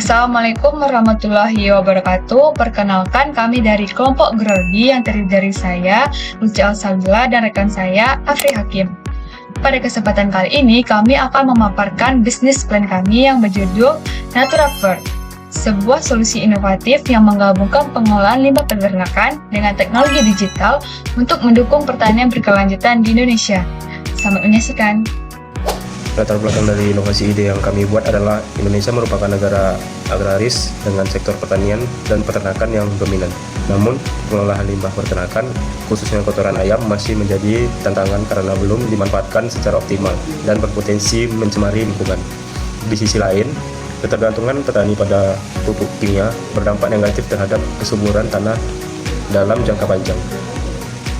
Assalamualaikum warahmatullahi wabarakatuh. Perkenalkan, kami dari kelompok Grogi yang terdiri dari saya, Lucia Al-Sabila, dan rekan saya, Afri Hakim. Pada kesempatan kali ini, kami akan memaparkan bisnis plan kami yang berjudul Natura Fert, sebuah solusi inovatif yang menggabungkan pengolahan limbah peternakan dengan teknologi digital untuk mendukung pertanian berkelanjutan di Indonesia. Selamat menyaksikan. Latar belakang dari inovasi ide yang kami buat adalah Indonesia merupakan negara agraris dengan sektor pertanian dan peternakan yang dominan. Namun, pengolahan limbah peternakan, khususnya kotoran ayam, masih menjadi tantangan karena belum dimanfaatkan secara optimal dan berpotensi mencemari lingkungan. Di sisi lain, ketergantungan petani pada pupuk kimia berdampak negatif terhadap kesuburan tanah dalam jangka panjang.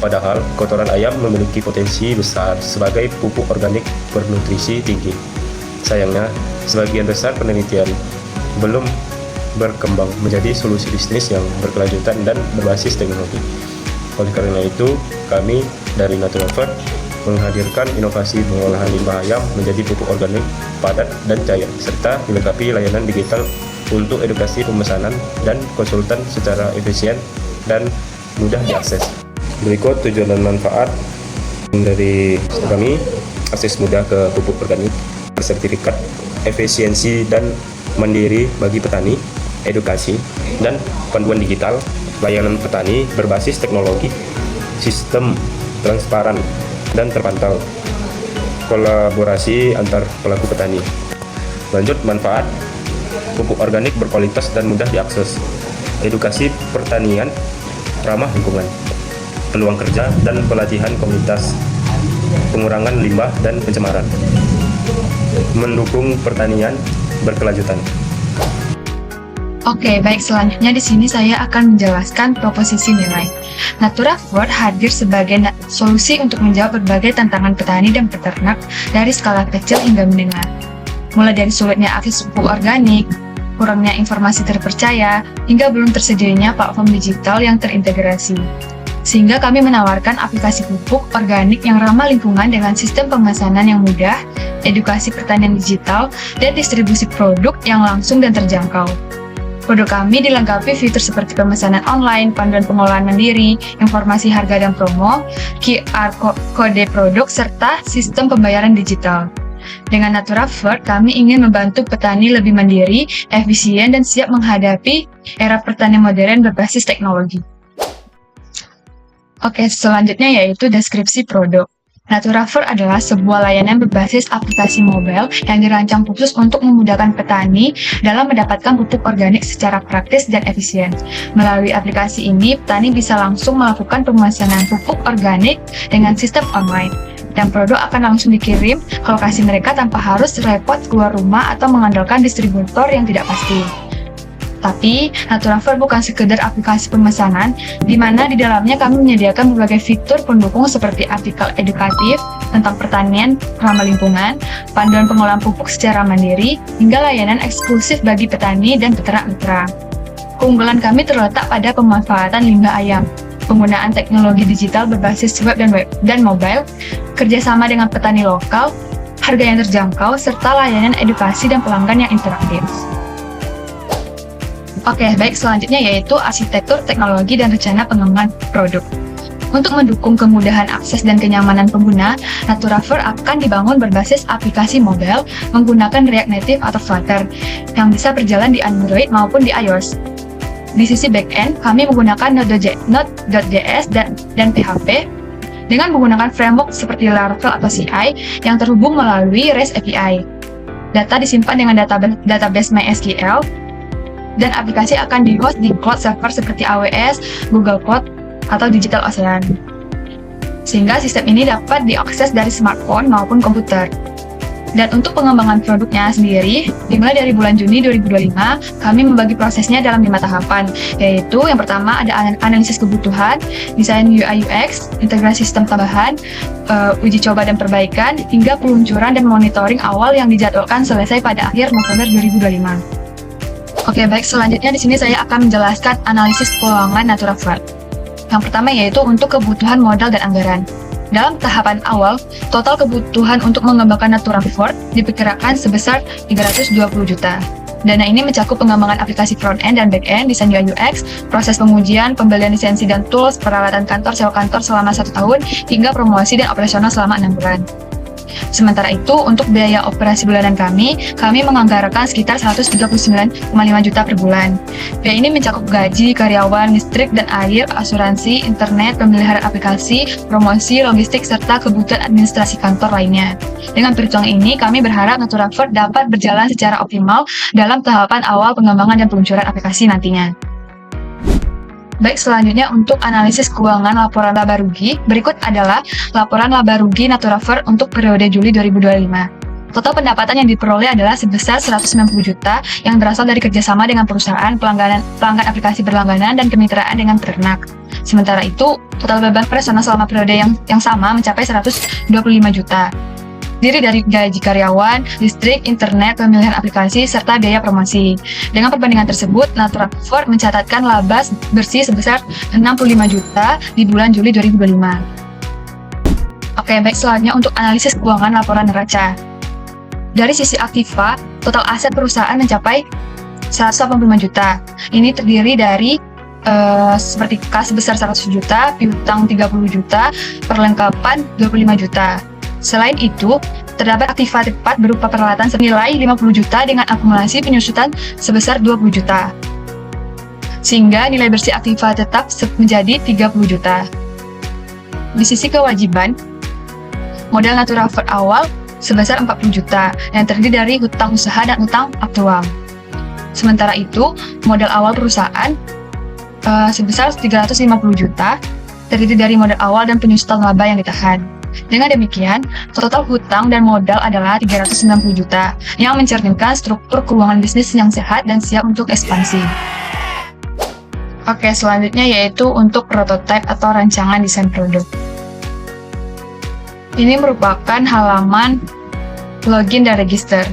Padahal, kotoran ayam memiliki potensi besar sebagai pupuk organik bernutrisi tinggi. Sayangnya, sebagian besar penelitian belum berkembang menjadi solusi bisnis yang berkelanjutan dan berbasis teknologi. Oleh karena itu, kami dari Natura Fert menghadirkan inovasi pengolahan limbah ayam menjadi pupuk organik padat dan cair, serta dilengkapi layanan digital untuk edukasi pemesanan dan konsultan secara efisien dan mudah diakses. Berikut tujuan dan manfaat dari kami: akses mudah ke pupuk organik, sertifikat efisiensi dan mandiri bagi petani, edukasi dan panduan digital, layanan petani berbasis teknologi, sistem transparan dan terpantau, kolaborasi antar pelaku petani. Lanjut manfaat: pupuk organik berkualitas dan mudah diakses, edukasi pertanian ramah lingkungan, peluang kerja dan pelatihan komunitas, pengurangan limbah dan pencemaran, mendukung pertanian berkelanjutan. Oke, baik, selanjutnya di sini saya akan menjelaskan proposisi nilai. Natura Fert hadir sebagai solusi untuk menjawab berbagai tantangan petani dan peternak dari skala kecil hingga menengah. Mulai dari sulitnya akses pupuk organik, kurangnya informasi terpercaya, hingga belum tersedianya platform digital yang terintegrasi. Sehingga kami menawarkan aplikasi pupuk organik yang ramah lingkungan dengan sistem pemesanan yang mudah, edukasi pertanian digital, dan distribusi produk yang langsung dan terjangkau. Produk kami dilengkapi fitur seperti pemesanan online, panduan pengolahan mandiri, informasi harga dan promo, QR kode produk, serta sistem pembayaran digital. Dengan Natura Fert, kami ingin membantu petani lebih mandiri, efisien, dan siap menghadapi era pertanian modern berbasis teknologi. Oke, selanjutnya yaitu deskripsi produk. Natura Fert adalah sebuah layanan berbasis aplikasi mobile yang dirancang khusus untuk memudahkan petani dalam mendapatkan pupuk organik secara praktis dan efisien. Melalui aplikasi ini, petani bisa langsung melakukan pemesanan pupuk organik dengan sistem online, dan produk akan langsung dikirim ke lokasi mereka tanpa harus repot keluar rumah atau mengandalkan distributor yang tidak pasti. Tapi, Natura Fert bukan sekedar aplikasi pemesanan, di mana di dalamnya kami menyediakan berbagai fitur pendukung seperti artikel edukatif tentang pertanian ramah lingkungan, panduan pengolahan pupuk secara mandiri, hingga layanan eksklusif bagi petani dan peternak mitra. Keunggulan kami terletak pada pemanfaatan limbah ayam, penggunaan teknologi digital berbasis web dan mobile, kerjasama dengan petani lokal, harga yang terjangkau, serta layanan edukasi dan pelanggan yang interaktif. Oke, baik, selanjutnya yaitu arsitektur, teknologi, dan rencana pengembangan produk. Untuk mendukung kemudahan akses dan kenyamanan pengguna, Natura Fert akan dibangun berbasis aplikasi mobile menggunakan React Native atau Flutter yang bisa berjalan di Android maupun di iOS. Di sisi backend, kami menggunakan Node.js dan PHP dengan menggunakan framework seperti Laravel atau CI yang terhubung melalui REST API. Data disimpan dengan database MySQL, dan aplikasi akan di-host di cloud server seperti AWS, Google Cloud, atau Digital Ocean. Sehingga sistem ini dapat diakses dari smartphone maupun komputer. Dan untuk pengembangan produknya sendiri, dimulai dari bulan Juni 2025, kami membagi prosesnya dalam 5 tahapan, yaitu yang pertama ada analisis kebutuhan, desain UI UX, integrasi sistem tambahan, uji coba dan perbaikan, hingga peluncuran dan monitoring awal yang dijadwalkan selesai pada akhir November 2025. Oke, baik, selanjutnya di sini saya akan menjelaskan analisis keuangan Natura Fert. Yang pertama yaitu untuk kebutuhan modal dan anggaran. Dalam tahapan awal, total kebutuhan untuk mengembangkan Natura Fert diperkirakan sebesar 320 juta. Dana ini mencakup pengembangan aplikasi front-end dan back-end, desain UI UX, proses pengujian, pembelian lisensi dan tools, peralatan kantor, sewa kantor selama 1 tahun, hingga promosi dan operasional selama 6 bulan. Sementara itu, untuk biaya operasi bulanan kami menganggarkan sekitar 139,5 juta per bulan. Biaya ini mencakup gaji, karyawan, listrik dan air, asuransi, internet, pemeliharaan aplikasi, promosi, logistik, serta kebutuhan administrasi kantor lainnya. Dengan perhitungan ini, kami berharap NaturaFirst dapat berjalan secara optimal dalam tahapan awal pengembangan dan peluncuran aplikasi nantinya. Baik, selanjutnya untuk analisis keuangan laporan laba rugi, berikut adalah laporan laba rugi NaturaFirst untuk periode Juli 2025. Total pendapatan yang diperoleh adalah sebesar 190 juta yang berasal dari kerjasama dengan perusahaan, pelanggan aplikasi berlangganan, dan kemitraan dengan peternak. Sementara itu, total beban personal selama periode yang sama mencapai 125 juta. Diri dari gaji karyawan, listrik, internet, pemilihan aplikasi, serta biaya promosi. Dengan perbandingan tersebut, NaturaFirst mencatatkan laba bersih sebesar 65 juta di bulan Juli 2025. Oke, baik, selanjutnya untuk analisis keuangan laporan neraca. Dari sisi aktiva, total aset perusahaan mencapai 185 juta. Ini terdiri dari seperti kas sebesar 100 juta, piutang 30 juta, perlengkapan 25 juta. Selain itu, terdapat aktiva tepat berupa peralatan senilai 50 juta dengan akumulasi penyusutan sebesar 20 juta. Sehingga nilai bersih aktiva tetap menjadi 30 juta. Di sisi kewajiban, modal NaturaFirst awal sebesar 40 juta yang terdiri dari hutang usaha dan hutang aktual. Sementara itu, modal awal perusahaan sebesar 350 juta terdiri dari modal awal dan penyusutan laba yang ditahan. Dengan demikian, total hutang dan modal adalah 390 juta yang mencerminkan struktur keuangan bisnis yang sehat dan siap untuk ekspansi. Oke, selanjutnya yaitu untuk prototipe atau rancangan desain produk. Ini merupakan halaman login dan register.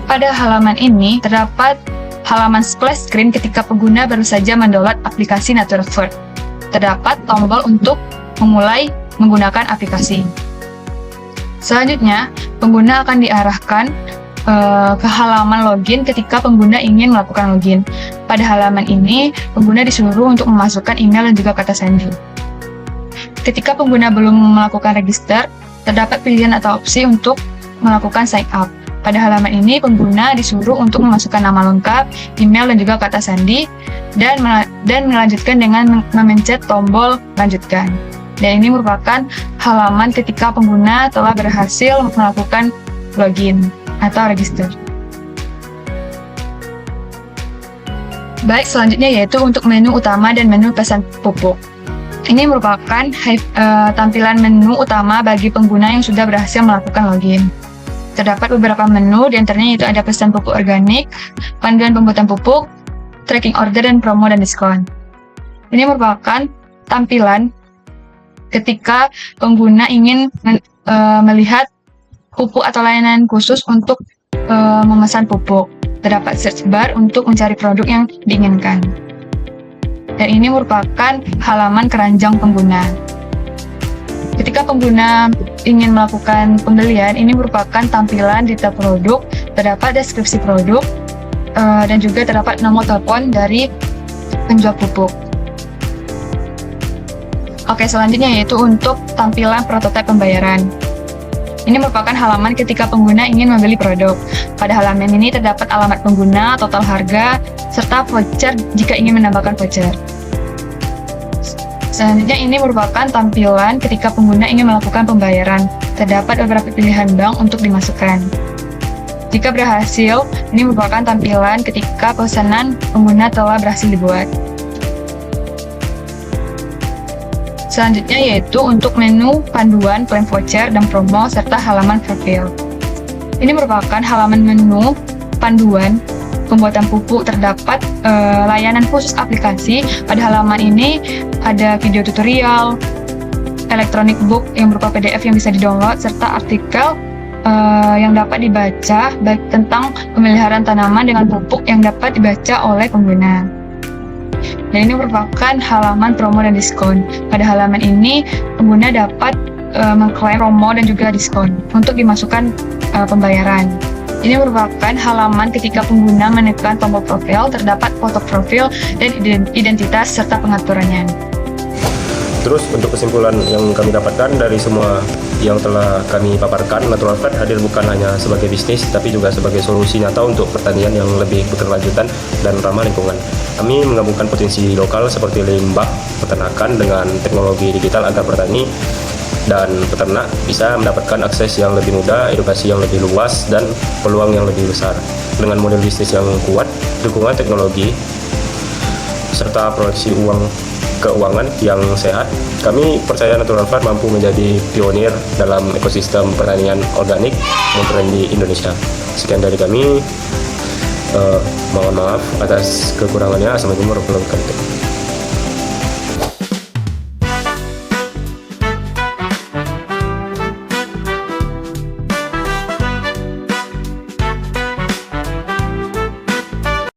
Pada halaman ini terdapat halaman splash screen ketika pengguna baru saja mendownload aplikasi NaturaFirst. Terdapat tombol untuk memulai menggunakan aplikasi. Selanjutnya, pengguna akan diarahkan ke halaman login ketika pengguna ingin melakukan login. Pada halaman ini, pengguna disuruh untuk memasukkan email dan juga kata sandi. Ketika pengguna belum melakukan register, terdapat pilihan atau opsi untuk melakukan sign up. Pada halaman ini, pengguna disuruh untuk memasukkan nama lengkap, email dan juga kata sandi, dan melanjutkan dengan memencet tombol lanjutkan. Dan ini merupakan halaman ketika pengguna telah berhasil melakukan login atau register. Baik, selanjutnya yaitu untuk menu utama dan menu pesan pupuk. Ini merupakan tampilan menu utama bagi pengguna yang sudah berhasil melakukan login. Terdapat beberapa menu, di antaranya yaitu ada pesan pupuk organik, panduan pembuatan pupuk, tracking order, dan promo dan diskon. Ini merupakan tampilan ketika pengguna ingin melihat pupuk atau layanan khusus untuk memesan pupuk. Terdapat search bar untuk mencari produk yang diinginkan. Dan ini merupakan halaman keranjang pengguna. Ketika pengguna ingin melakukan pembelian, ini merupakan tampilan detail produk, terdapat deskripsi produk, dan juga terdapat nomor telepon dari penjual pupuk. Oke, selanjutnya yaitu untuk tampilan prototipe pembayaran. Ini merupakan halaman ketika pengguna ingin membeli produk. Pada halaman ini terdapat alamat pengguna, total harga, serta voucher jika ingin menambahkan voucher. Selanjutnya ini merupakan tampilan ketika pengguna ingin melakukan pembayaran. Terdapat beberapa pilihan bank untuk dimasukkan. Jika berhasil, ini merupakan tampilan ketika pesanan pengguna telah berhasil dibuat. Selanjutnya yaitu untuk menu panduan, klaim voucher, dan promo, serta halaman profil. Ini merupakan halaman menu panduan pembuatan pupuk. Terdapat layanan khusus aplikasi. Pada halaman ini ada video tutorial, electronic book yang berupa PDF yang bisa didownload, serta artikel yang dapat dibaca baik tentang pemeliharaan tanaman dengan pupuk yang dapat dibaca oleh pengguna. Dan ini merupakan halaman promo dan diskon. Pada halaman ini, pengguna dapat mengklaim promo dan juga diskon untuk dimasukkan pembayaran. Ini merupakan halaman ketika pengguna menekan tombol profil, terdapat foto profil dan identitas serta pengaturannya. Terus untuk kesimpulan yang kami dapatkan dari semua yang telah kami paparkan, Natural Fat hadir bukan hanya sebagai bisnis, tapi juga sebagai solusi nyata untuk pertanian yang lebih berkelanjutan dan ramah lingkungan. Kami menggabungkan potensi lokal seperti limbah peternakan dengan teknologi digital agar petani dan peternak bisa mendapatkan akses yang lebih mudah, edukasi yang lebih luas, dan peluang yang lebih besar. Dengan model bisnis yang kuat, dukungan teknologi, serta proyeksi keuangan yang sehat, kami percaya Natural Fat mampu menjadi pionir dalam ekosistem pertanian organik modern di Indonesia. Sekian dari kami, mohon maaf atas kekurangannya. Assalamualaikum warahmatullahi wabarakatuh.